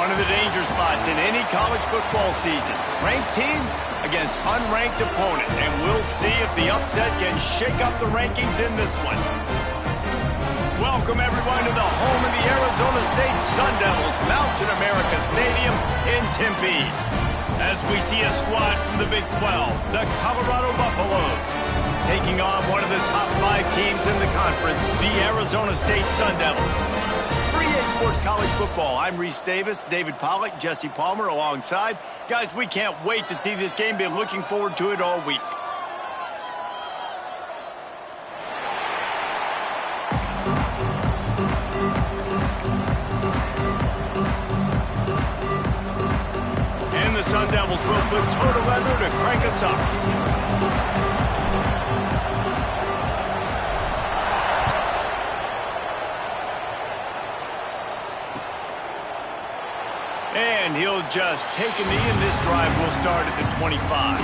One of the danger spots in any college football season. Ranked team against unranked opponent. And we'll see if the upset can shake up the rankings in this one. Welcome, everyone, to the home of the Arizona State Sun Devils, Mountain America Stadium in Tempe. As we see a squad from the Big 12, the Colorado Buffaloes, taking on one of the top 5 teams in the conference, the Arizona State Sun Devils. For EA Sports College Football, I'm Reese Davis, David Pollack, Jesse Palmer alongside. Guys, we can't wait to see this game. Been looking forward to it all week. And the Sun Devils will put total leather to crank us up. And he'll just take a knee, and this drive will start at the 25.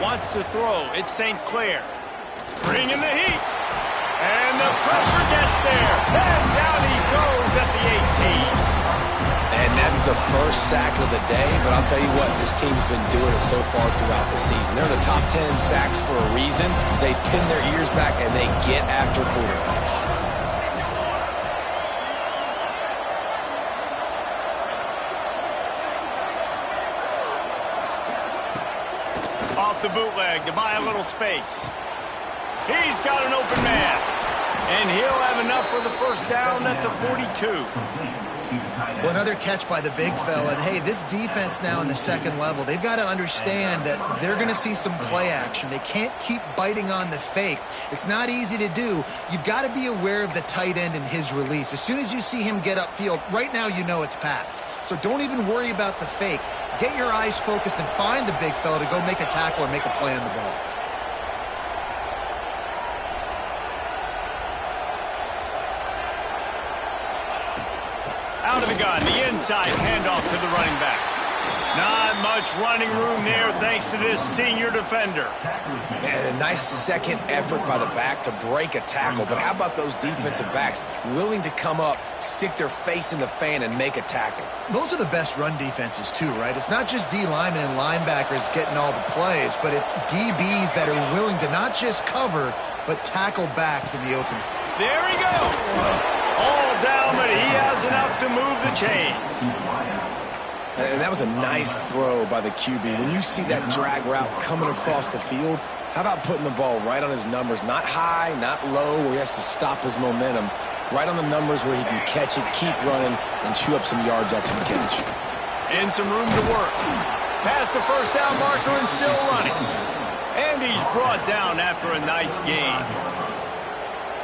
Wants to throw. It's St. Clair. Bringing the heat. And the pressure gets there. And down he goes at the 18. And that's the first sack of the day. But I'll tell you what, this team's been doing it so far throughout the season. They're the top 10 in sacks for a reason. They pin their ears back and they get after quarterbacks. Off the bootleg to buy a little space. He's got an open man. And he'll have enough for the first down at the 42. Well, another catch by the big fella. And, hey, this defense now in the second level, they've got to understand that they're going to see some play action. They can't keep biting on the fake. It's not easy to do. You've got to be aware of the tight end and his release. As soon as you see him get upfield, right now you know it's pass. So don't even worry about the fake. Get your eyes focused and find the big fella to go make a tackle or make a play on the ball. Out of the gun, the inside handoff to the running back. Not much running room there thanks to this senior defender. And a nice second effort by the back to break a tackle. But how about those defensive backs willing to come up, stick their face in the fan, and make a tackle? Those are the best run defenses too, right? It's not just D linemen and linebackers getting all the plays, but it's DBs that are willing to not just cover, but tackle backs in the open. There he goes. All down, but he has enough to move the chains. And that was a nice throw by the QB. When you see that drag route coming across the field, how about putting the ball right on his numbers? Not high, not low, where he has to stop his momentum. Right on the numbers where he can catch it, keep running, and chew up some yards after the catch. And some room to work. Past the first down marker and still running. And he's brought down after a nice gain.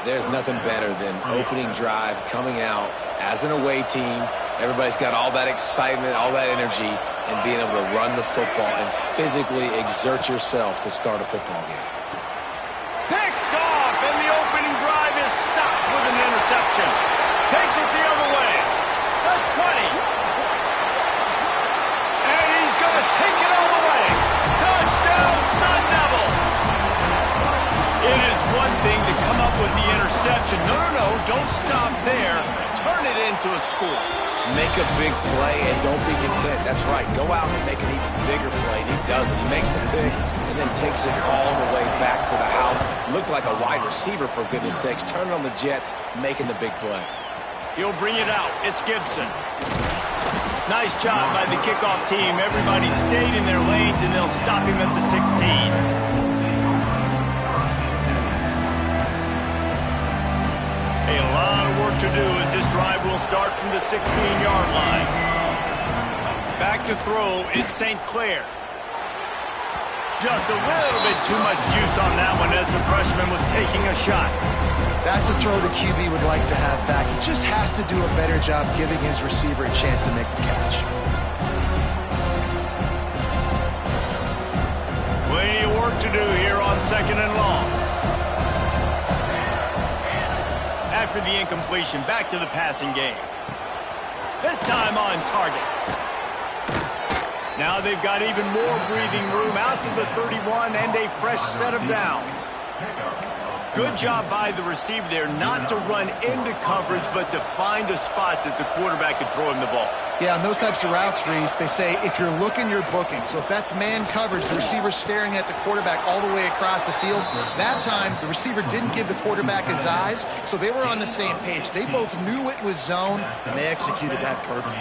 There's nothing better than opening drive, coming out as an away team. Everybody's got all that excitement, all that energy, and being able to run the football and physically exert yourself to start a football game. Picked off, and the opening drive is stopped with an interception. Takes it the other way. The 20. And he's going to take it all the way. Touchdown, Sun Devils. It is one thing to come up with the interception. No, don't stop there. Turn it into a score. Make a big play and don't be content. That's right. Go out and make an even bigger play. And he does it. He makes the pick and then takes it all the way back to the house. Looked like a wide receiver, for goodness sakes. Turning on the Jets, making the big play. He'll bring it out. It's Gibson. Nice job by the kickoff team. Everybody stayed in their lanes, and they'll stop him at the 16. A lot of work to do as this drive will start from the 16-yard line. Back to throw, it's St. Clair. Just a little bit too much juice on that one as the freshman was taking a shot. That's a throw the QB would like to have back. He just has to do a better job giving his receiver a chance to make the catch. Plenty of work to do here on second and long. After the incompletion, back to the passing game. This time on target. Now they've got even more breathing room out to the 31 and a fresh set of downs. Good job by the receiver there not to run into coverage, but to find a spot that the quarterback could throw him the ball. Yeah, on those types of routes, Reese, they say if you're looking, you're booking. So if that's man coverage, the receiver's staring at the quarterback all the way across the field. That time, the receiver didn't give the quarterback his eyes, so they were on the same page. They both knew it was zone, and they executed that perfectly.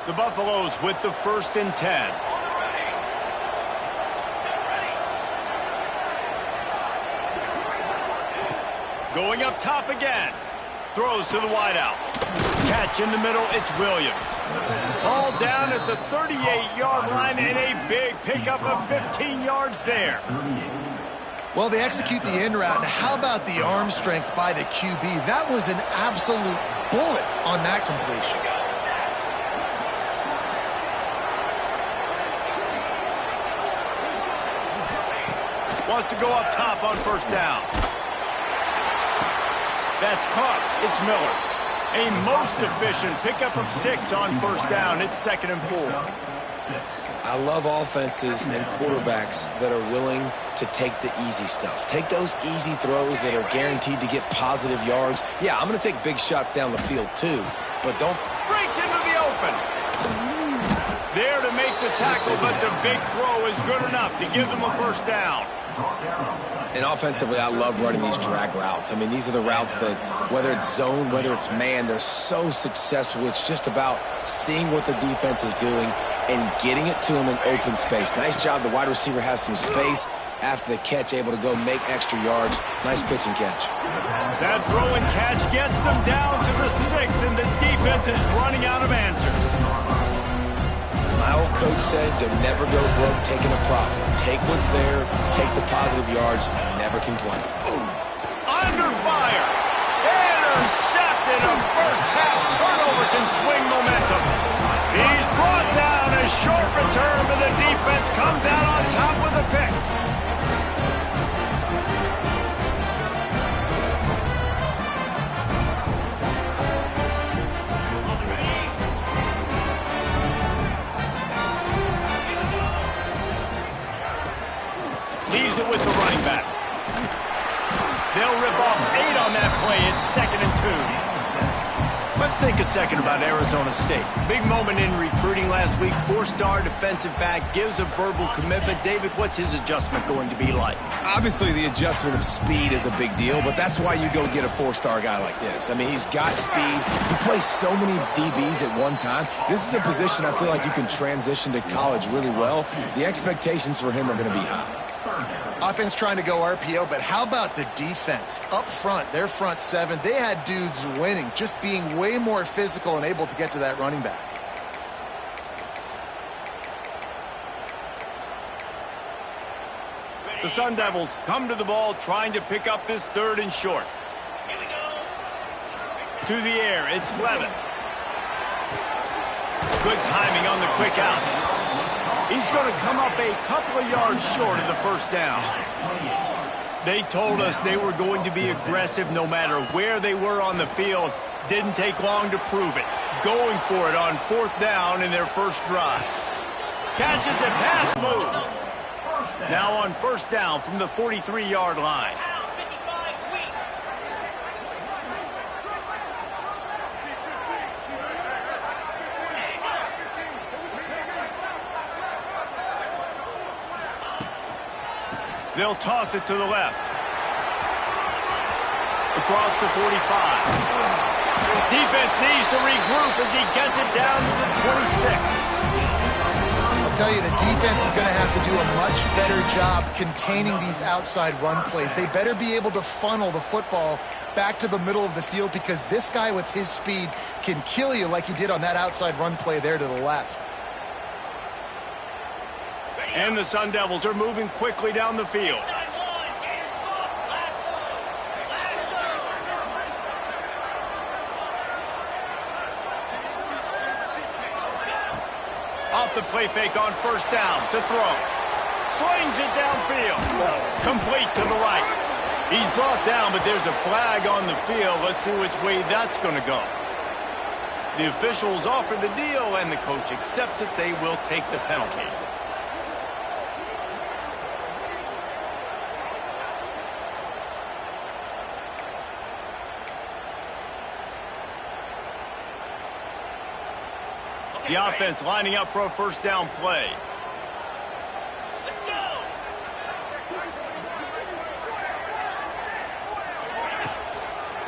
The Buffaloes with the 1st and 10. Going up top again. Throws to the wideout. Catch in the middle, it's Williams. Ball down at the 38-yard line and a big pickup of 15 yards there. Well, they execute the in route. Now, how about the arm strength by the QB? That was an absolute bullet on that completion. Wants to go up top on 1st down. That's caught. It's Miller. A most efficient pickup of 6 on 1st down. It's 2nd and 4. I love offenses and quarterbacks that are willing to take the easy stuff. Take those easy throws that are guaranteed to get positive yards. Yeah, I'm going to take big shots down the field too, but don't... Breaks into the open. There to make the tackle, but the big throw is good enough to give them a 1st down. And offensively, I love running these drag routes. I mean, these are the routes that, whether it's zone, whether it's man, they're so successful. It's just about seeing what the defense is doing and getting it to them in open space. Nice job. The wide receiver has some space after the catch, able to go make extra yards. Nice pitch and catch. That throw and catch gets them down to the 6, and the defense is running out of answers. My old coach said you'll never go broke taking a profit. Take what's there, take the positive yards, and never complain. Under fire. Intercepted. A first-half turnover can swing momentum. He's brought down. A short return, but the defense comes out on top with a pick. Leaves it with the running back. They'll rip off 8 on that play. It's 2nd and 2. Let's think a second about Arizona State. Big moment in recruiting last week. 4-star defensive back gives a verbal commitment. David, what's his adjustment going to be like? Obviously, the adjustment of speed is a big deal, but that's why you go get a 4-star guy like this. I mean, he's got speed. He plays so many DBs at one time. This is a position I feel like you can transition to college really well. The expectations for him are going to be high. Offense trying to go RPO, but how about the defense? Up front, their front 7, they had dudes winning, just being way more physical and able to get to that running back. The Sun Devils come to the ball trying to pick up this 3rd and short. To the air, it's Levin. Good timing on the quick out. He's going to come up a couple of yards short of the 1st down. They told us they were going to be aggressive no matter where they were on the field. Didn't take long to prove it. Going for it on 4th down in their first drive. Catches it, pass move. Now on 1st down from the 43-yard line. They'll toss it to the left. Across the 45. Defense needs to regroup as he gets it down to the 26. I'll tell you, the defense is going to have to do a much better job containing these outside run plays. They better be able to funnel the football back to the middle of the field, because this guy with his speed can kill you like he did on that outside run play there to the left. And the Sun Devils are moving quickly down the field. Off the play fake on 1st down to throw. Slings it downfield. Complete to the right. He's brought down, but there's a flag on the field. Let's see which way that's going to go. The officials offer the deal, and the coach accepts it. They will take the penalty. The offense lining up for a first down play. Let's go.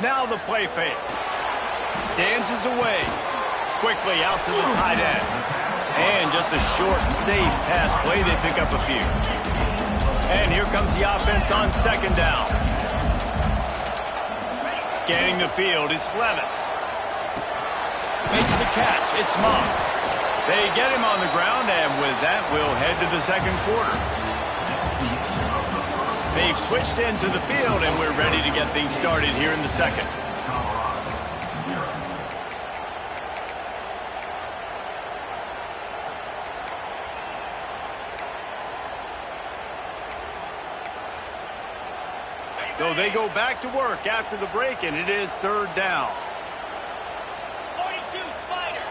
Now the play fake. Dances away. Quickly out to the tight end. And just a short and safe pass play. They pick up a few. And here comes the offense on second down. Scanning the field, it's Levitt. Makes the catch, it's Moss. They get him on the ground, and with that, we'll head to the second quarter. They've switched into the field, and we're ready to get things started here in the second. So they go back to work after the break, and it is third down. 42 Spider.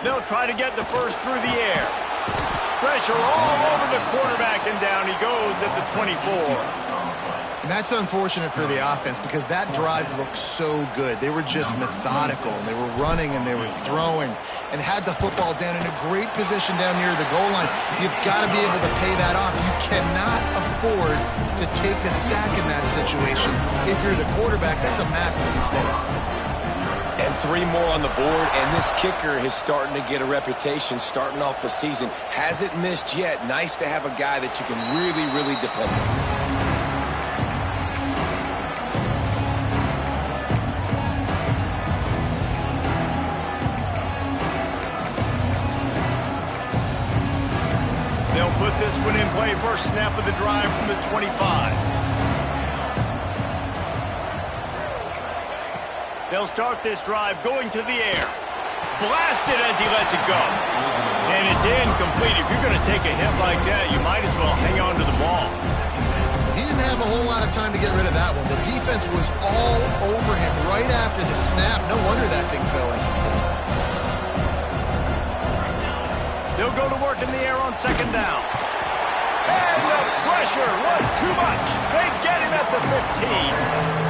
They'll try to get the first through the air. Pressure all over the quarterback, and down he goes at the 24. And that's unfortunate for the offense because that drive looked so good. They were just methodical, and they were running, and they were throwing, and had the football down in a great position down near the goal line. You've got to be able to pay that off. You cannot afford to take a sack in that situation. If you're the quarterback, that's a massive mistake. And 3 more on the board, and this kicker is starting to get a reputation starting off the season. Hasn't missed yet. Nice to have a guy that you can really, really depend on. They'll put this one in play. First snap of the drive from the 25. They'll start this drive going to the air. Blasted as he lets it go. And it's incomplete. If you're going to take a hit like that, you might as well hang on to the ball. He didn't have a whole lot of time to get rid of that one. The defense was all over him right after the snap. No wonder that thing fell in. They'll go to work in the air on second down. And the pressure was too much. They get him at the 15.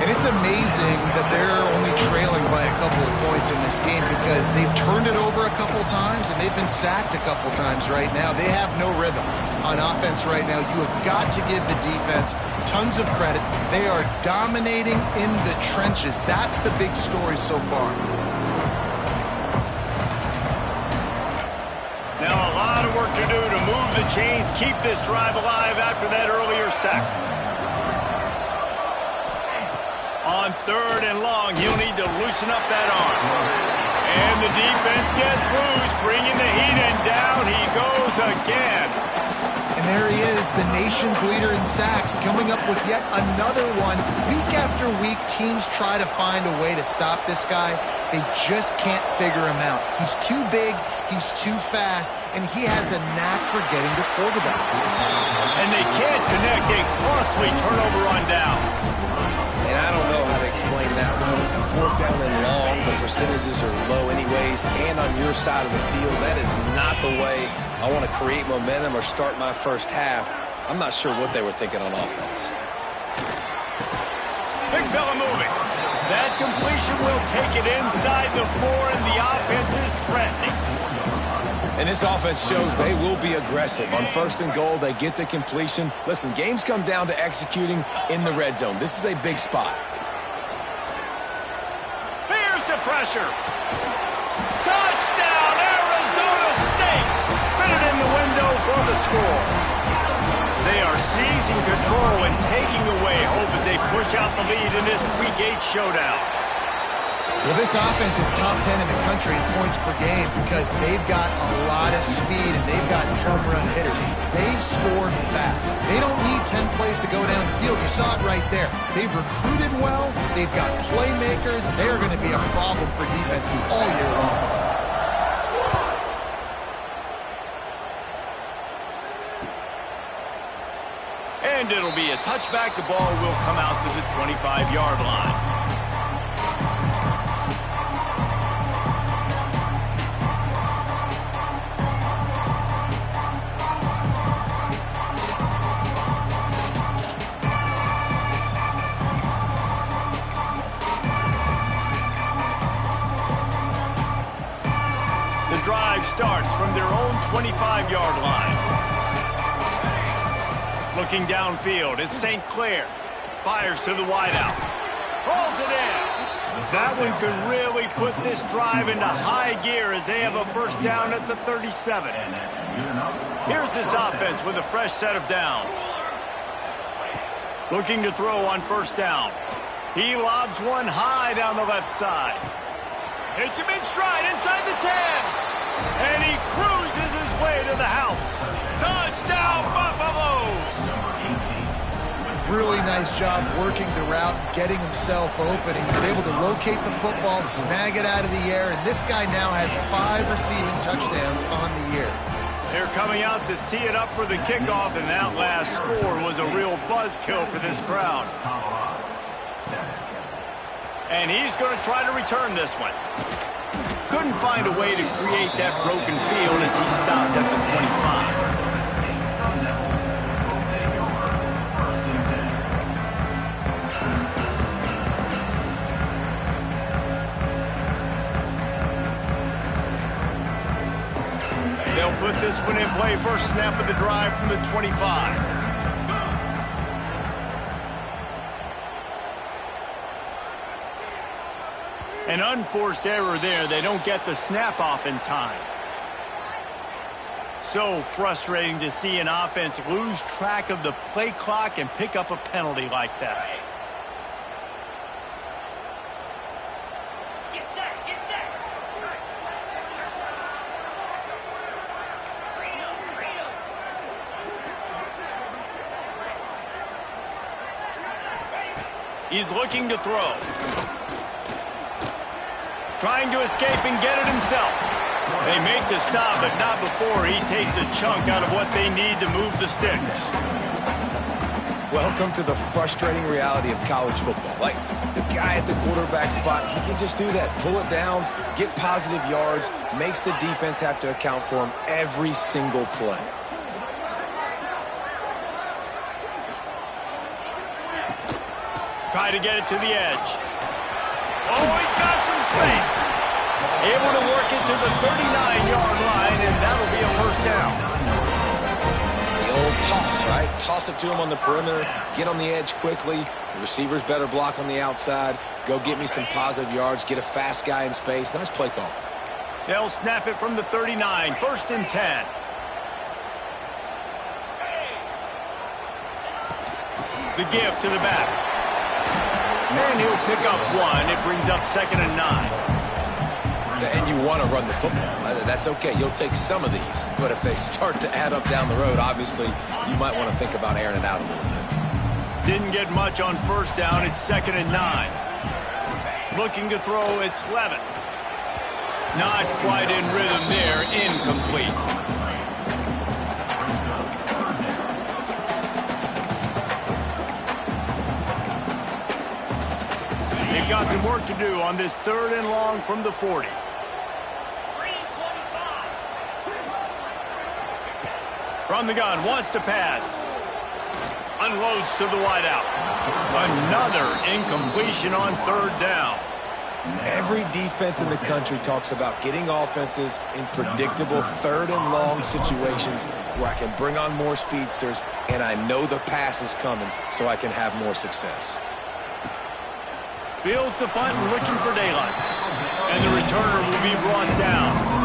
And it's amazing that they're only trailing by a couple of points in this game because they've turned it over a couple times and they've been sacked a couple times right now. They have no rhythm on offense right now. You have got to give the defense tons of credit. They are dominating in the trenches. That's the big story so far. Now a lot of work to do to move the chains, keep this drive alive after that earlier sack. On third and long, he'll need to loosen up that arm. And the defense gets loose, bringing the heat, and down he goes again. And there he is, the nation's leader in sacks, coming up with yet another one. Week after week, teams try to find a way to stop this guy. They just can't figure him out. He's too big, he's too fast, and he has a knack for getting to quarterbacks. And they can't connect a costly turnover on downs. And I don't know how to explain that one. 4th down and long, the percentages are low anyways, and on your side of the field, that is not the way I want to create momentum or start my first half. I'm not sure what they were thinking on offense. Big fella moving. That completion will take it inside the 4, and the offense is threatening. And this offense shows they will be aggressive. On 1st and goal, they get the completion. Listen, games come down to executing in the red zone. This is a big spot. Here's the pressure. Touchdown, Arizona State. Fitted in the window for the score. They are seizing control and taking away hope as they push out the lead in this Week 8 showdown. Well, this offense is top 10 in the country in points per game because they've got a lot of speed and they've got home run hitters. They score fast. They don't need 10 plays to go down the field. You saw it right there. They've recruited well. They've got playmakers. They are going to be a problem for defenses all year long. And it'll be a touchback. The ball will come out to the 25-yard line. The drive starts from their own 25-yard line. Looking downfield, it's St. Clair. Fires to the wideout. Pulls it in. That one could really put this drive into high gear as they have a first down at the 37. Here's this offense with a fresh set of downs. Looking to throw on first down. He lobs one high down the left side. Hits him in stride inside the 10. And he cruises his way to the house. Touchdown, Buffaloes! Really nice job working the route, getting himself open. He was able to locate the football, snag it out of the air, and this guy now has 5 receiving touchdowns on the year. They're coming out to tee it up for the kickoff, and that last score was a real buzzkill for this crowd. And he's going to try to return this one. Couldn't find a way to create that broken field as he stopped at the 25. They'll put this one in play. First snap of the drive from the 25. An unforced error there. They don't get the snap off in time. So frustrating to see an offense lose track of the play clock and pick up a penalty like that. Get set, get set. He's looking to throw. Trying to escape and get it himself. They make the stop, but not before he takes a chunk out of what they need to move the sticks. Welcome to the frustrating reality of college football. Like, the guy at the quarterback spot, he can just do that. Pull it down, get positive yards, makes the defense have to account for him every single play. Try to get it to the edge. Oh, he's got some space. Able to work it to the 39-yard line, and that'll be a first down. The old toss, right? Toss it to him on the perimeter, get on the edge quickly. The receivers better block on the outside. Go get me some positive yards, get a fast guy in space. Nice play call. They'll snap it from the 39, first and 10. The give to the back. And he'll pick up one. It brings up second and 9. And you want to run the football. That's okay. You'll take some of these. But if they start to add up down the road, obviously, you might want to think about airing it out a little bit. Didn't get much on first down. It's second and 9. Looking to throw, it's Levin. Not quite in rhythm there. Incomplete. They've got some work to do on this third and long from the 40. From the gun, wants to pass. Unloads to the wideout. Another incompletion on third down. Every defense in the country talks about getting offenses in predictable third and long situations where I can bring on more speedsters and I know the pass is coming so I can have more success. Fields the punt and looking for daylight. And the returner will be brought down.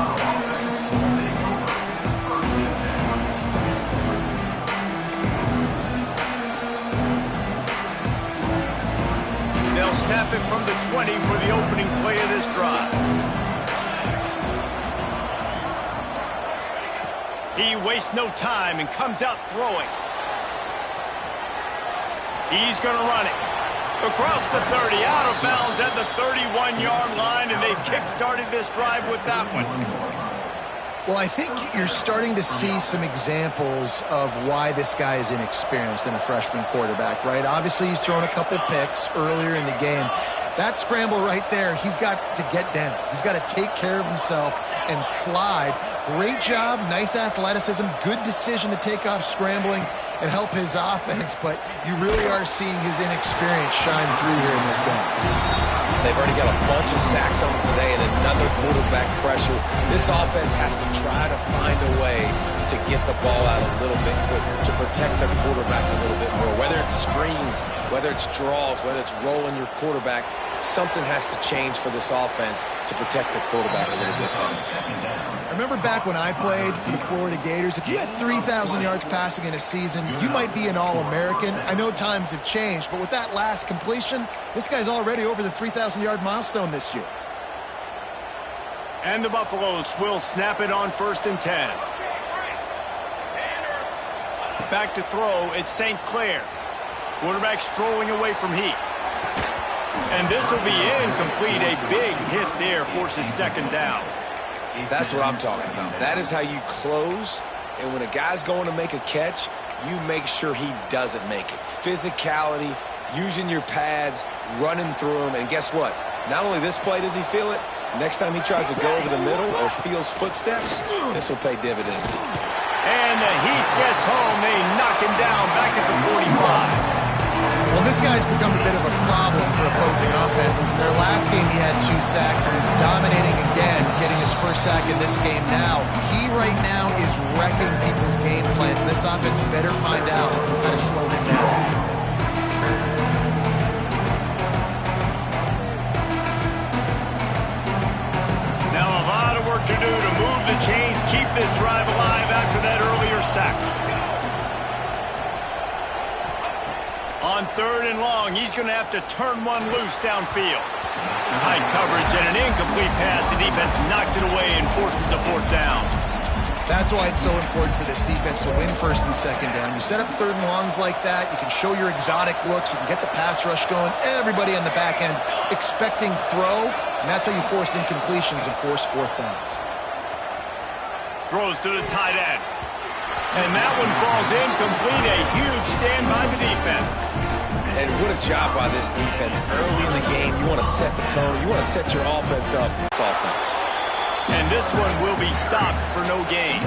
They'll snap it from the 20 for the opening play of this drive. He wastes no time and comes out throwing. He's going to run it. Across the 30, out of bounds at the 31-yard line, and they kick-started this drive with that one. Well, I think you're starting to see some examples of why this guy is inexperienced in a freshman quarterback, right? Obviously, he's thrown a couple picks earlier in the game. That scramble right there, he's got to get down. He's got to take care of himself and slide. Great job, nice athleticism, good decision to take off scrambling and help his offense, but you really are seeing his inexperience shine through here in this game. They've already got a bunch of sacks on them today and another quarterback pressure. This offense has to try to find a way to get the ball out a little bit quicker, to protect their quarterback a little bit more. Whether it's screens, whether it's draws, whether it's rolling your quarterback, something has to change for this offense to protect the quarterback a little bit better. I remember back when I played for the Florida Gators, if you had 3,000 yards passing in a season, you might be an All-American. I know times have changed, but with that last completion, this guy's already over the 3,000-yard milestone this year. And the Buffaloes will snap it on 1st and 10. Back to throw, it's St. Clair. Quarterback strolling away from Heat. And this will be incomplete. A big hit there forces 2nd down. That's what I'm talking about. That is how you close, and when a guy's going to make a catch, you make sure he doesn't make it. Physicality, using your pads, running through him, and guess what? Not only this play does he feel it, next time he tries to go over the middle or feels footsteps, this will pay dividends. And the Heat gets home. They knock him down back at the 45. Well, this guy's become a bit of a problem for opposing offenses. In their last game, he had 2 sacks and is dominating again, getting his 1st sack in this game now. He right now is wrecking people's game plans, and this offense better find out how to slow him down. Now a lot of work to do to move the chains, keep this drive alive after that earlier sack. On 3rd and long, he's going to have to turn one loose downfield. Tight coverage and an incomplete pass. The defense knocks it away and forces a 4th down. That's why it's so important for this defense to win 1st and 2nd down. You set up 3rd and longs like that, you can show your exotic looks, you can get the pass rush going, everybody on the back end expecting throw, and that's how you force incompletions and force 4th downs. Throws to the tight end. And that one falls incomplete. A huge stand by the defense. And what a job by this defense. Early in the game, you want to set the tone. You want to set your offense up. This offense. And this one will be stopped for no gain.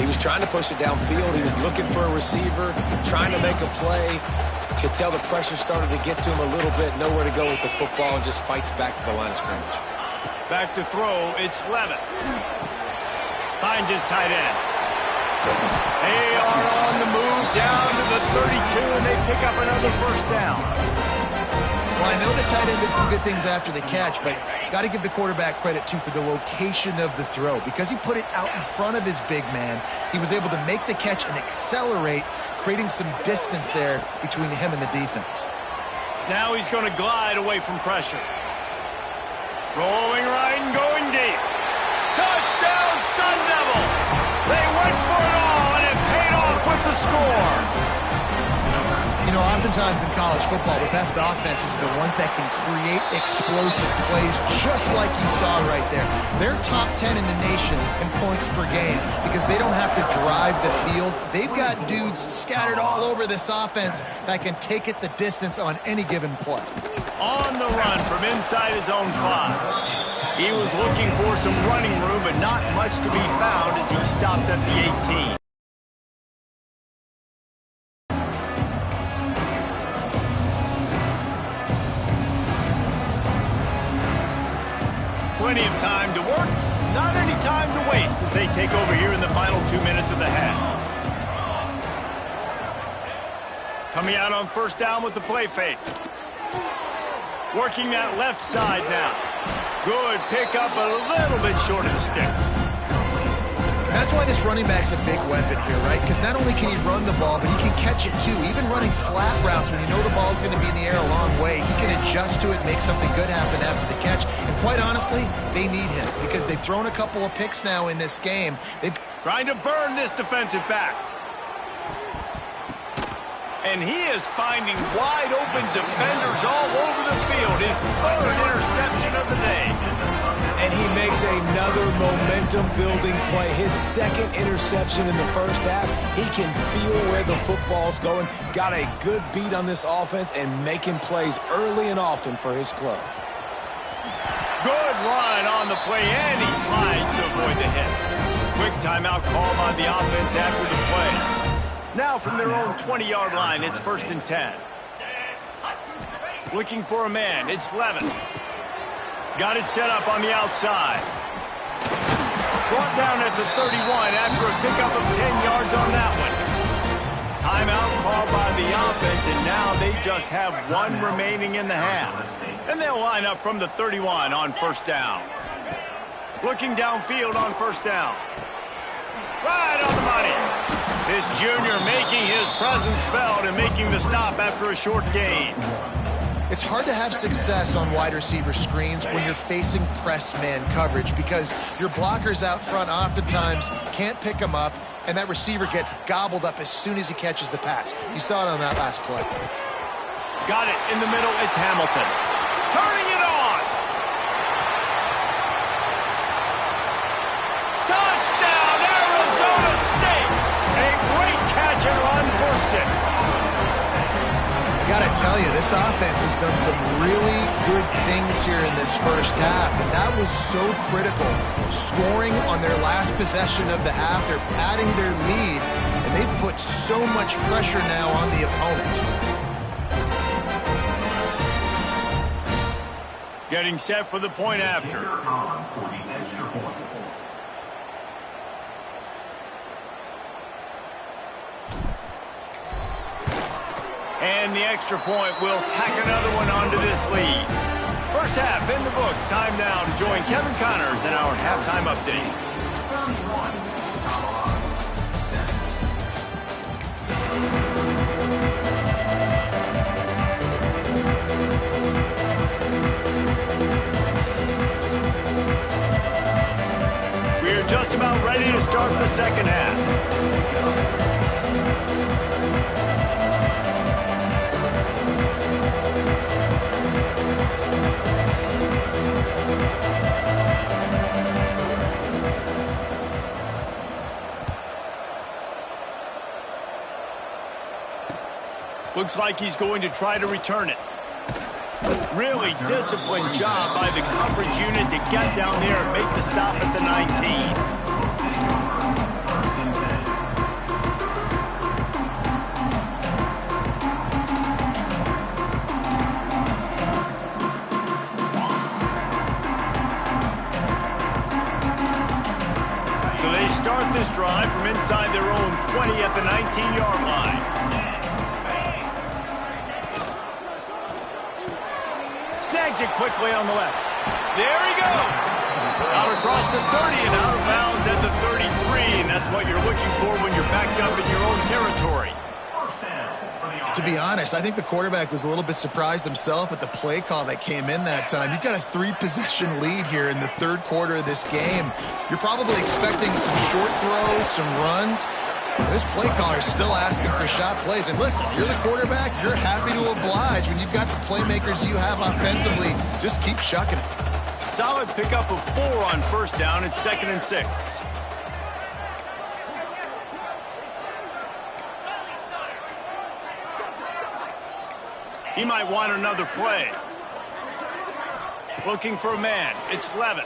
He was trying to push it downfield. He was looking for a receiver, trying to make a play. Could tell the pressure started to get to him a little bit. Nowhere to go with the football and just fights back to the line of scrimmage. Back to throw. It's Levitt. Finds his tight end. They are on the move down to the 32, and they pick up another 1st down. Well, I know the tight end did some good things after the catch, but got to give the quarterback credit, too, for the location of the throw. Because he put it out in front of his big man, he was able to make the catch and accelerate, creating some distance there between him and the defense. Now he's going to glide away from pressure. Rolling right and going deep. Touchdown, Sun Devils! They went for it all, and it paid off with the score. You know, oftentimes in college football, the best offenses are the ones that can create explosive plays, just like you saw right there. They're top 10 in the nation in points per game because they don't have to drive the field. They've got dudes scattered all over this offense that can take it the distance on any given play. On the run from inside his own 5. He was looking for some running room, but not much to be found as he stopped at the 18. Plenty of time to work, not any time to waste as they take over here in the final 2 minutes of the half. Coming out on 1st down with the play fake. Working that left side now. Good pickup, a little bit short of the sticks. That's why this running back's a big weapon here, right? Because not only can he run the ball, but he can catch it too. Even running flat routes when you know the ball's going to be in the air a long way, he can adjust to it, make something good happen after the catch. And quite honestly, they need him because they've thrown a couple of picks now in this game. They've trying to burn this defensive back. And he is finding wide open defenders all over the field. His 3rd interception of the day. And he makes another momentum-building play. His second interception in the first half. He can feel where the football's going. Got a good beat on this offense and making plays early and often for his club. Good run on the play, and he slides to avoid the hit. Quick timeout call by the offense after the play. Now from their own 20-yard line, it's 1st and 10. Looking for a man, it's Levin. Got it set up on the outside. Brought down at the 31 after a pickup of 10 yards on that one. Timeout called by the offense, and now they just have one remaining in the half. And they'll line up from the 31 on 1st down. Looking downfield on 1st down. Right on the money. This junior making his presence felt and making the stop after a short gain. It's hard to have success on wide receiver screens when you're facing press man coverage because your blockers out front oftentimes can't pick them up, and that receiver gets gobbled up as soon as he catches the pass. You saw it on that last play. Got it in the middle. It's Hamilton. Turning it on. Touchdown, Arizona State. A great catch and run for 6. I got to tell you, this offense has done some really good things here in this first half, and that was so critical. Scoring on their last possession of the half, they're padding their lead, and they've put so much pressure now on the opponent. Getting set for the point after. And the extra point will tack another one onto this lead. First half in the books. Time now to join Kevin Connors in our halftime update. We're just about ready to start the second half. Looks like he's going to try to return it. Really disciplined job by the coverage unit to get down there and make the stop at the 19. So they start this drive from inside their own 20 at the 19-yard line. Snags it quickly on the left. There he goes. Out across the 30 and out of bounds at the 33. And that's what you're looking for when you're backed up in your own territory. To be honest, I think the quarterback was a little bit surprised himself at the play call that came in that time. You've got a 3-possession lead here in the third quarter of this game. You're probably expecting some short throws, some runs. This play caller is still asking for shot plays. And listen, you're the quarterback. You're happy to oblige. When you've got the playmakers you have offensively, just keep chucking it. Solid pickup of 4 on 1st down. It's 2nd and 6. He might want another play. Looking for a man. It's Levin.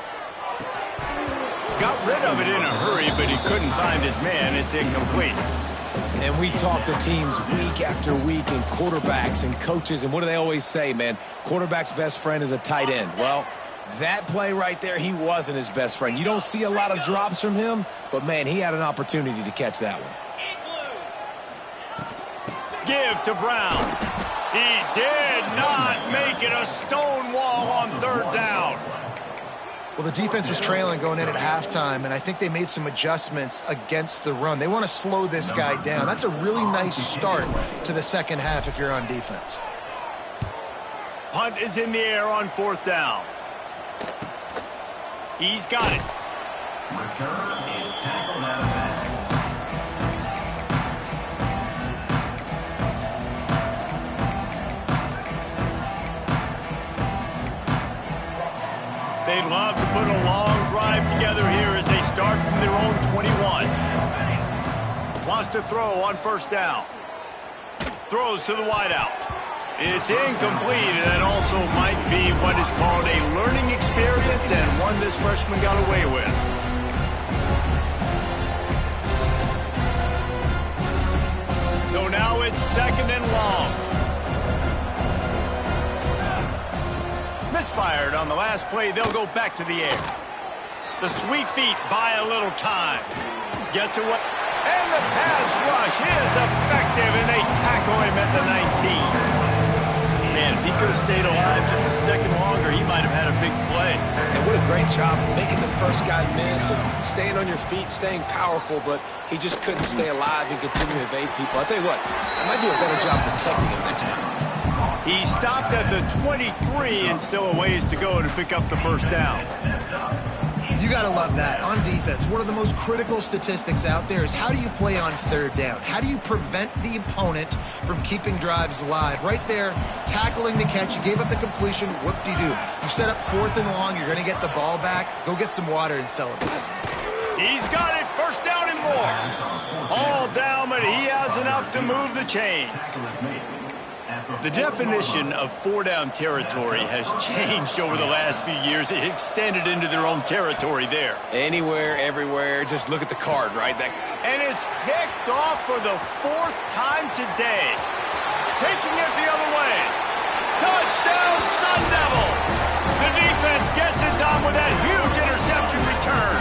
Got rid of it in a hurry, but he couldn't find his man. It's incomplete. And we talk to teams week after week and quarterbacks and coaches, and what do they always say, man? Quarterback's best friend is a tight end. Well, that play right there, he wasn't his best friend. You don't see a lot of drops from him, but, man, he had an opportunity to catch that one. Give to Brown. He did not make it a stone wall on 3rd down. Well, the defense was trailing going in at halftime, and I think they made some adjustments against the run. They want to slow this guy down. That's a really nice start to the second half if you're on defense. Punt is in the air on 4th down. He's got it. Return is tackled out of bounds. They they love to put a long drive together here as they start from their own 21. Wants to throw on first down. Throws to the wideout. It's incomplete, and that also might be what is called a learning experience and one this freshman got away with. So now it's 2nd and long. Misfired on the last play. They'll go back to the air. The sweet feet buy a little time. Gets away. And the pass rush is effective, and they tackle him at the 19. Man, if he could have stayed alive just a second longer, he might have had a big play. And what a great job making the first guy miss and staying on your feet, staying powerful, but he just couldn't stay alive and continue to evade people. I'll tell you what, I might do a better job protecting him next time. He stopped at the 23 and still a ways to go to pick up the first down. You got to love that. On defense, one of the most critical statistics out there is how do you play on 3rd down? How do you prevent the opponent from keeping drives alive? Right there, tackling the catch. You gave up the completion. Whoop-de-doo. You set up 4th and long. You're going to get the ball back. Go get some water and celebrate. He's got it. First down and more. All down, but he has enough to move the chains. The definition of 4-down territory has changed over the last few years. It extended into their own territory there. Anywhere, everywhere, just look at the card, right? And it's picked off for the 4th time today. Taking it the other way. Touchdown, Sun Devils! The defense gets it done with that huge interception return.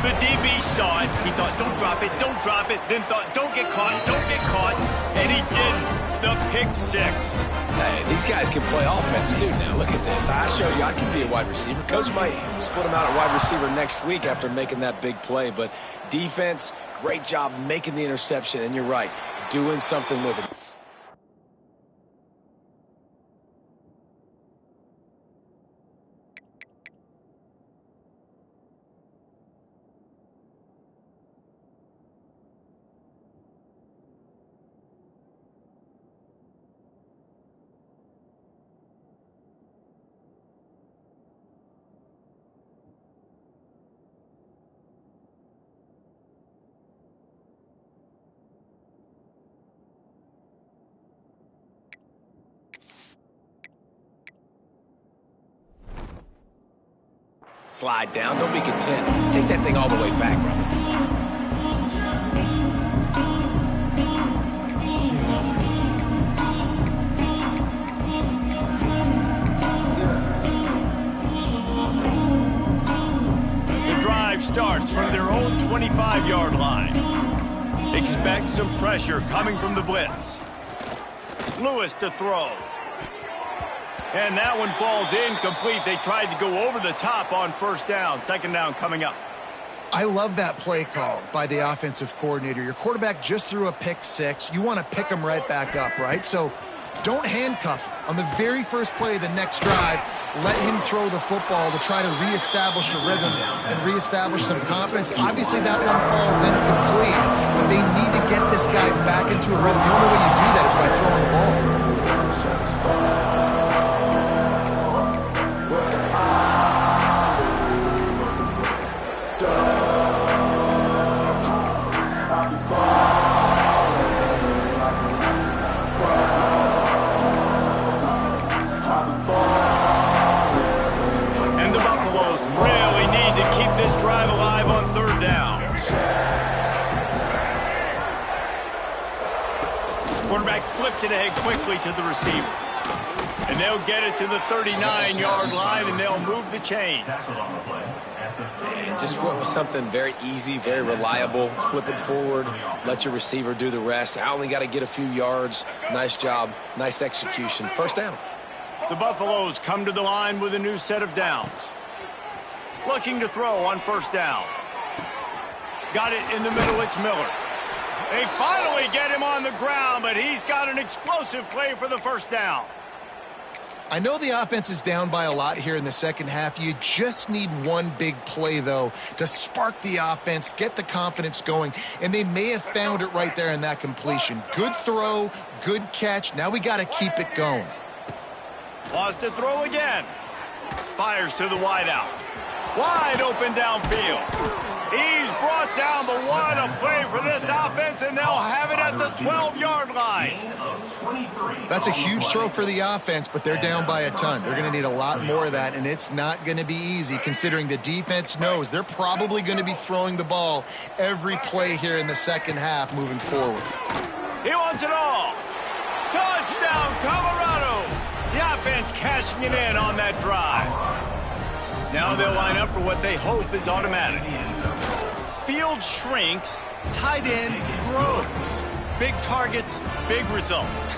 The DB saw it. He thought, don't drop it, don't drop it. Then thought, don't get caught, don't get caught. And he didn't. The pick 6. Hey, these guys can play offense, too, now. Look at this. I showed you I can be a wide receiver. Coach might split him out at wide receiver next week after making that big play. But defense, great job making the interception. And you're right, doing something with it. Slide down. Don't be content. Take that thing all the way back, brother. The drive starts from their own 25-yard line. Expect some pressure coming from the blitz. Lewis to throw. And that one falls incomplete. They tried to go over the top on first down. 2nd down coming up. I love that play call by the offensive coordinator. Your quarterback just threw a pick 6. You want to pick him right back up, right? So don't handcuff him. On the very first play of the next drive, let him throw the football to try to reestablish a rhythm and reestablish some confidence. Obviously, that one falls incomplete, but they need to get this guy back into a rhythm. The only way you do that is by throwing the ball. Quarterback flips it ahead quickly to the receiver. And they'll get it to the 39-yard line, and they'll move the chains. And just went with something very easy, very reliable. Flip it forward, let your receiver do the rest. I only got to get a few yards. Nice job, nice execution. First down. The Buffaloes come to the line with a new set of downs. Looking to throw on first down. Got it in the middle, it's Miller. They finally get him on the ground, but he's got an explosive play for the first down. I know the offense is down by a lot here in the second half. You just need one big play, though, to spark the offense, get the confidence going, and they may have found it right there in that completion. Good throw, good catch. Now we got to keep it going. Wants to throw again. fires to the wideout. Wide open downfield. He's brought down, but what a play for this offense, and they'll have it at the 12-yard line. That's a huge throw for the offense, but they're down by a ton. They're going to need a lot more of that, and it's not going to be easy considering the defense knows they're probably going to be throwing the ball every play here in the second half moving forward. He wants it all. Touchdown, Colorado. The offense cashing it in on that drive. Now they'll line up for what they hope is automatic. Field shrinks, tight end grows. Big targets, big results.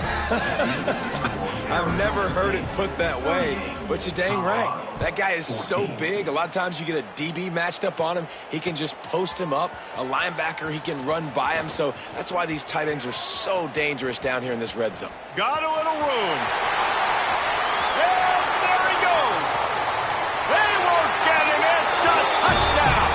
I've never heard it put that way, but you're dang right. That guy is so big. A lot of times you get a DB matched up on him. He can just post him up. A linebacker, he can run by him. So that's why these tight ends are so dangerous down here in this red zone. Got a little room. And there he goes. They won't get him. It's a touchdown.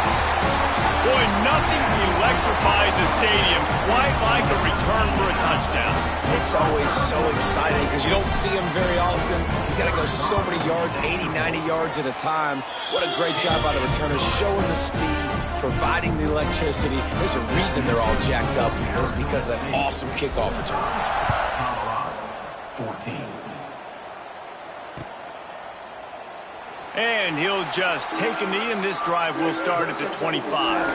Boy, nothing electrifies a stadium quite like a return for a touchdown. It's always so exciting because you don't see them very often. You got to go so many yards, 80, 90 yards at a time. What a great job by the returners, showing the speed, providing the electricity. There's a reason they're all jacked up, and it's because of that awesome kickoff return. 14. And he'll just take a knee, and this drive will start at the 25.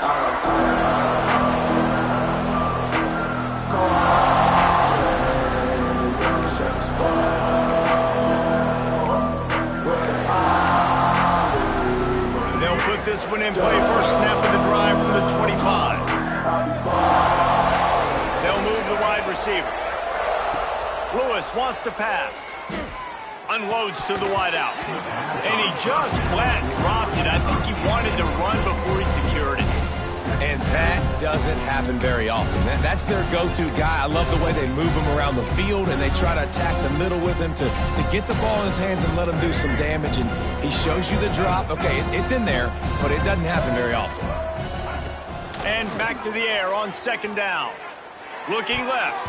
They'll put this one in play, first snap of the drive from the 25. They'll move the wide receiver. Lewis wants to pass. Unloads to the wideout. And he just flat dropped it. I think he wanted to run before he secured it. And that doesn't happen very often. That's their go-to guy. I love the way they move him around the field, and they try to attack the middle with him to get the ball in his hands and let him do some damage. And he shows you the drop. Okay, it's in there, but it doesn't happen very often. And back to the air on second down. Looking left.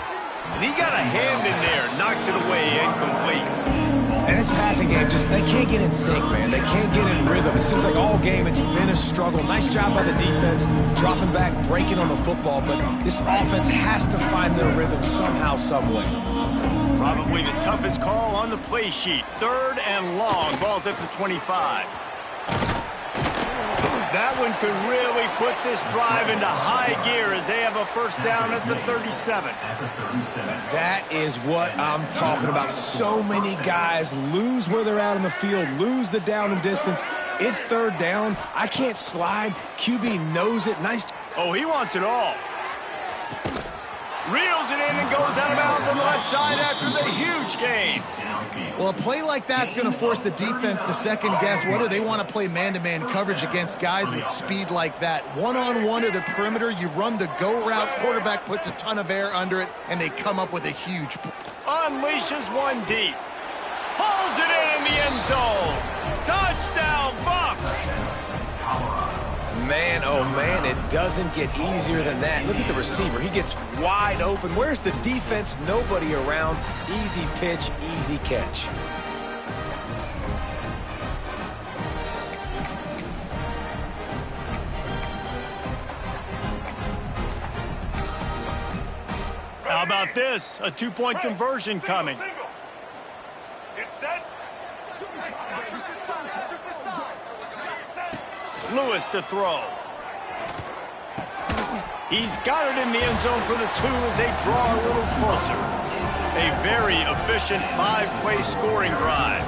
And he got a hand in there. Knocks it away, incomplete. And his passing game, they can't get in sync, man. They can't get in rhythm. It seems like all game it's been a struggle. Nice job by the defense, dropping back, breaking on the football, but this offense has to find their rhythm somehow, some way. Probably the toughest call on the play sheet. Third and long. Ball's at the 25. That one could really put this drive into high gear as they have a first down at the 37. That is what I'm talking about. So many guys lose where they're at on the field, lose the down and distance. It's third down. I can't slide. QB knows it. Nice. Oh, he wants it all. Reels it in and goes out of bounds on the left side after the huge gain. Well, a play like that's going to force the defense to second-guess whether they want to play man-to-man coverage against guys with speed like that. One-on-one to the perimeter, you run the go route, quarterback puts a ton of air under it, and they come up with a huge play. Unleashes one deep. Hauls it in the end zone. Touchdown, Bucks! Man, oh man, it doesn't get easier than that. Look at the receiver. He gets wide open. Where's the defense? Nobody around. Easy pitch, easy catch. How about this? A two-point conversion coming. It's set. Lewis to throw. He's got it in the end zone for the 2 as they draw a little closer. A very efficient 5-play scoring drive.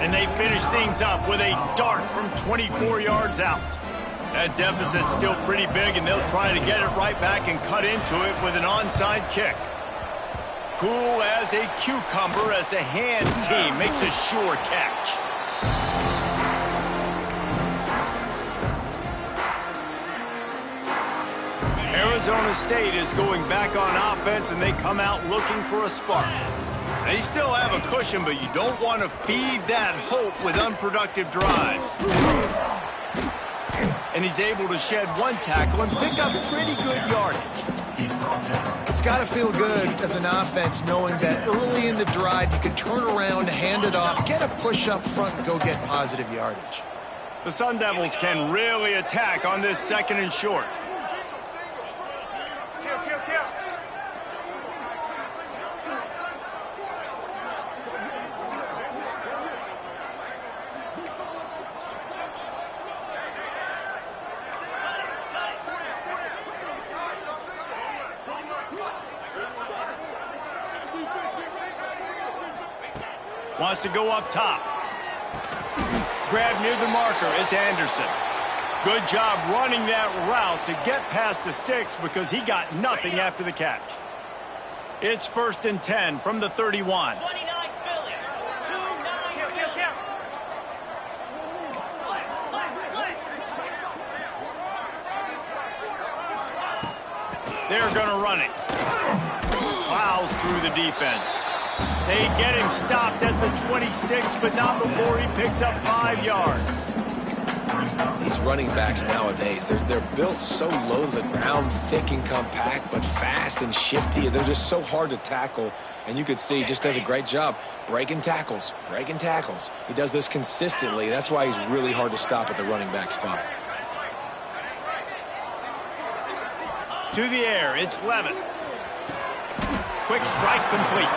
And they finish things up with a dart from 24 yards out. That deficit's still pretty big, and they'll try to get it right back and cut into it with an onside kick. Cool as a cucumber as the hands team makes a sure catch. Arizona State is going back on offense, and they come out looking for a spark. They still have a cushion, but you don't want to feed that hope with unproductive drives. And he's able to shed one tackle and pick up pretty good yardage. It's got to feel good as an offense knowing that early in the drive you can turn around, hand it off, get a push up front, and go get positive yardage. The Sun Devils can really attack on this 2nd and short. Wants to go up top. Grab near the marker. It's Anderson. Good job running that route to get past the sticks because he got nothing after the catch. It's 1st and 10 from the 31. 29 Philly. 2-9 Philly. They're going to run it. Plows through the defense. They get him stopped at the 26, but not before he picks up 5 yards. These running backs nowadays, they're built so low to the ground, thick and compact, but fast and shifty. They're just so hard to tackle, and you could see he just does a great job breaking tackles, breaking tackles. He does this consistently. That's why he's really hard to stop at the running back spot. To the air, it's Levin. Quick strike complete.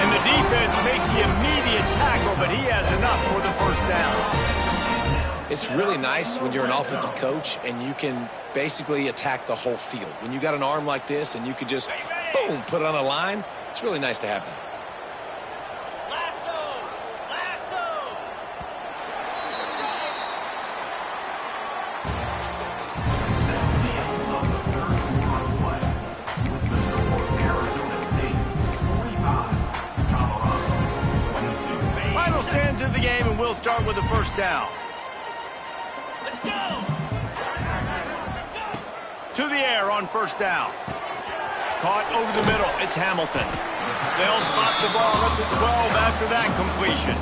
And the defense makes the immediate tackle, but he has enough for the 1st down. It's really nice when you're an offensive coach and you can basically attack the whole field. When you got an arm like this and you can just, boom, put it on a line, it's really nice to have that. Of the game, and we'll start with the 1st down. Let's go. To the air on 1st down. Caught over the middle. It's Hamilton. They'll spot the ball at the 12 after that completion.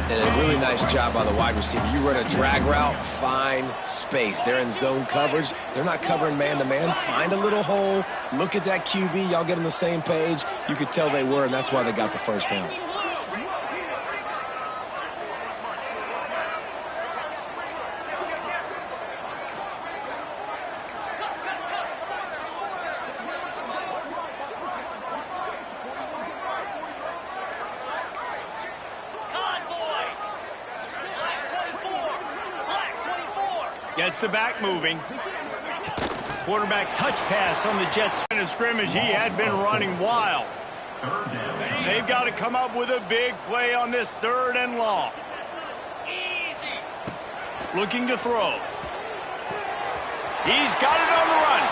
And a really nice job by the wide receiver. You run a drag route, find space. They're in zone coverage. They're not covering man-to-man. Find a little hole. Look at that QB. Y'all get on the same page. You could tell they were, and that's why they got the 1st down. Gets the back moving. Quarterback touch pass on the Jets. In a scrimmage, he had been running wild. They've got to come up with a big play on this 3rd and long. Easy. Looking to throw. He's got it on the run.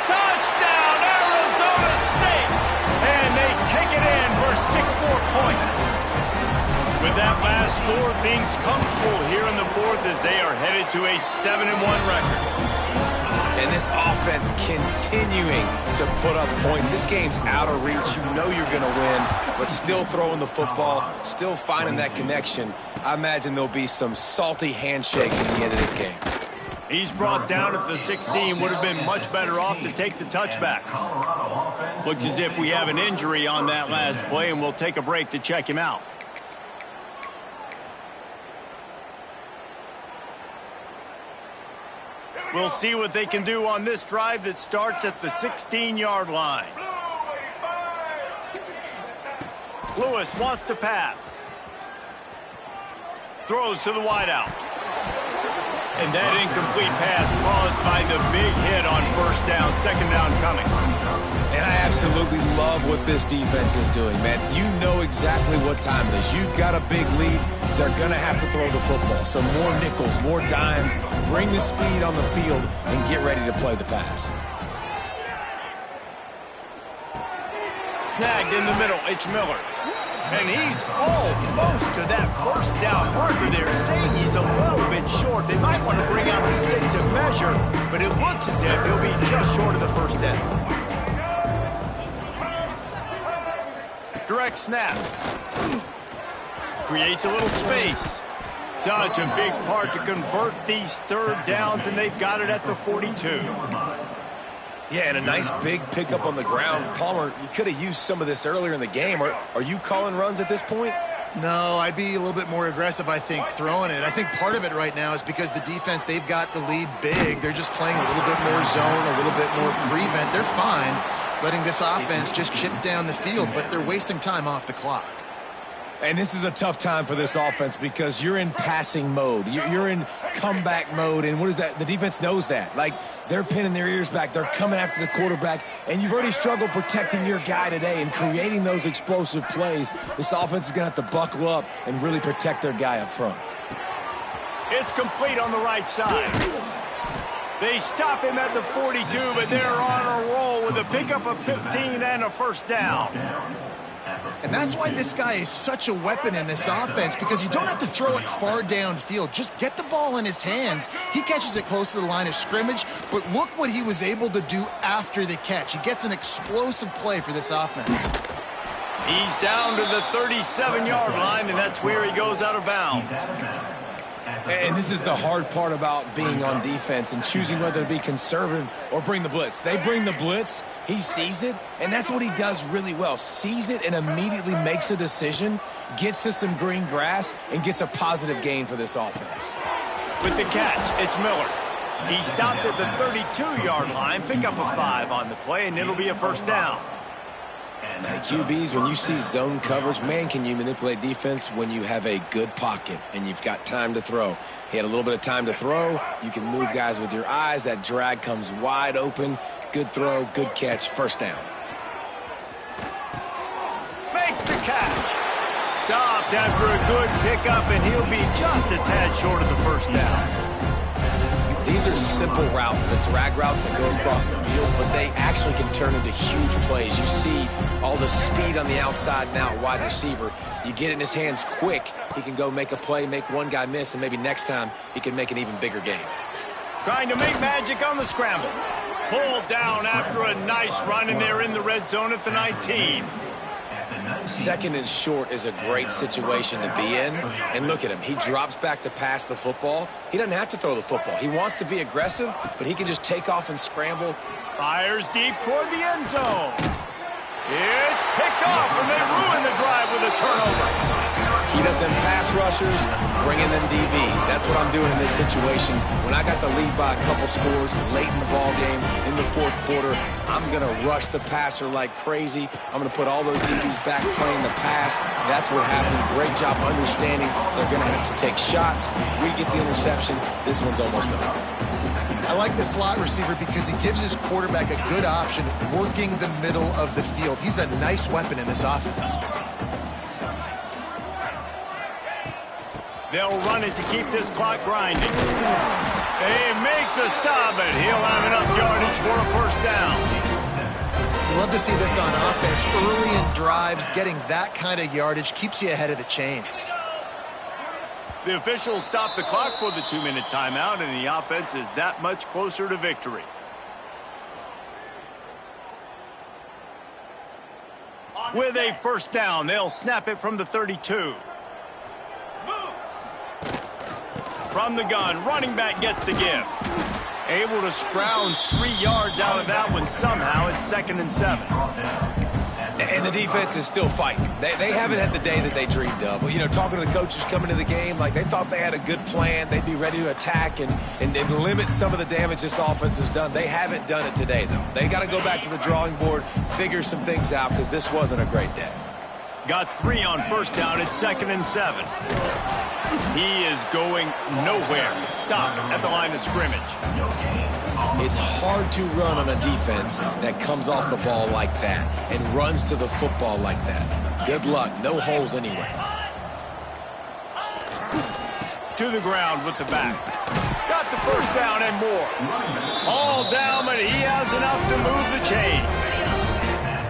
Touchdown, Arizona State! And they take it in for 6 more points. With that last score, things comfortable here in the 4th as they are headed to a 7-1 record. And this offense continuing to put up points. This game's out of reach. You know you're going to win, but still throwing the football, still finding that connection. I imagine there'll be some salty handshakes at the end of this game. He's brought down at the 16. Would have been much better off to take the touchback. Looks as if we have an injury on that last play, and we'll take a break to check him out. We'll see what they can do on this drive that starts at the 16-yard line. Lewis wants to pass. Throws to the wideout. And that incomplete pass caused by the big hit on 1st down, 2nd down coming. And I absolutely love what this defense is doing, man. You know exactly what time it is. You've got a big lead. They're going to have to throw the football. So more nickels, more dimes, bring the speed on the field, and get ready to play the pass. Snagged in the middle, it's Miller. And he's almost to that 1st down marker there, saying he's a little bit short. They might want to bring out the sticks and measure, but it looks as if he'll be just short of the 1st down. Direct snap. Creates a little space. Such a big part to convert these 3rd downs, and they've got it at the 42. Yeah, and a nice big pickup on the ground. Palmer, you could have used some of this earlier in the game. Are you calling runs at this point? No, I'd be a little bit more aggressive, I think, throwing it. I think part of it right now is because the defense, they've got the lead big. They're just playing a little bit more zone, a little bit more prevent. They're fine letting this offense just chip down the field, but they're wasting time off the clock. And this is a tough time for this offense because you're in passing mode. You're in comeback mode, and what is that? The defense knows that. Like, they're pinning their ears back. They're coming after the quarterback, and you've already struggled protecting your guy today and creating those explosive plays. This offense is going to have to buckle up and really protect their guy up front. It's complete on the right side. They stop him at the 42, but they're on a roll with a pickup of 15 and a first down. And that's why this guy is such a weapon in this offense, because you don't have to throw it far downfield. Just get the ball in his hands. He catches it close to the line of scrimmage, but look what he was able to do after the catch. He gets an explosive play for this offense. He's down to the 37-yard line, and that's where he goes out of bounds. And this is the hard part about being on defense and choosing whether to be conservative or bring the blitz. They bring the blitz, he sees it, and that's what he does really well. Sees it and immediately makes a decision, gets to some green grass, and gets a positive gain for this offense. With the catch, it's Miller. He stopped at the 32-yard line, pick up a 5 on the play, and it'll be a first down. Now, QBs, when you see zone coverage, man, can you manipulate defense when you have a good pocket and you've got time to throw. He had a little bit of time to throw. You can move guys with your eyes. That drag comes wide open. Good throw, good catch, first down. Makes the catch. Stopped after a good pickup, and he'll be just a tad short of the first down. These are simple routes, the drag routes that go across the field, but they actually can turn into huge plays. You see all the speed on the outside and out wide receiver. You get it in his hands quick, he can go make a play, make one guy miss, and maybe next time he can make an even bigger game. Trying to make magic on the scramble. Pulled down after a nice run, and they're in the red zone at the 19. Second and short is a great situation to be in. And look at him. He drops back to pass the football. He doesn't have to throw the football. He wants to be aggressive, but he can just take off and scramble. Fires deep toward the end zone. It's picked off, and they ruin the drive with a turnover. Heat up them pass rushers, bring in them DBs. That's what I'm doing in this situation. When I got the lead by a couple scores late in the ball game, in the fourth quarter, I'm going to rush the passer like crazy. I'm going to put all those DBs back playing the pass. That's what happened. Great job understanding they're going to have to take shots. We get the interception. This one's almost over. I like the slot receiver because he gives his quarterback a good option working the middle of the field. He's a nice weapon in this offense. They'll run it to keep this clock grinding. They make the stop, and he'll have enough yardage for a first down. You love to see this on offense. Early in drives, getting that kind of yardage keeps you ahead of the chains. The officials stop the clock for the 2-minute timeout, and the offense is that much closer to victory. With a first down, they'll snap it from the 32. From the gun, running back gets the give. Able to scrounge 3 yards out of that one somehow. It's 2nd and 7. And the defense is still fighting. They haven't had the day that they dreamed of. You know, talking to the coaches coming to the game, like they thought they had a good plan. They'd be ready to attack and limit some of the damage this offense has done. They haven't done it today, though. They got to go back to the drawing board, figure some things out, because this wasn't a great day. Got 3 on first down. It's 2nd and 7. He is going nowhere. Stop at the line of scrimmage. It's hard to run on a defense that comes off the ball like that and runs to the football like that. Good luck. No holes anywhere. To the ground with the back. Got the first down and more. All down, but he has enough to move the chains.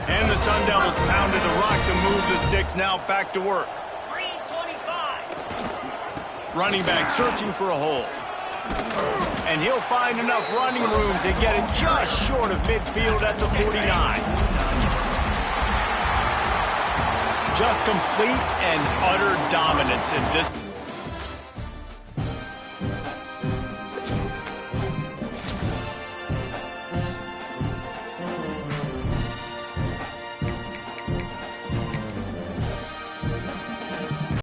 And the Sun Devils pounded the rock to move the sticks. Now back to work. Running back searching for a hole. And he'll find enough running room to get it just short of midfield at the 49. Just complete and utter dominance in this.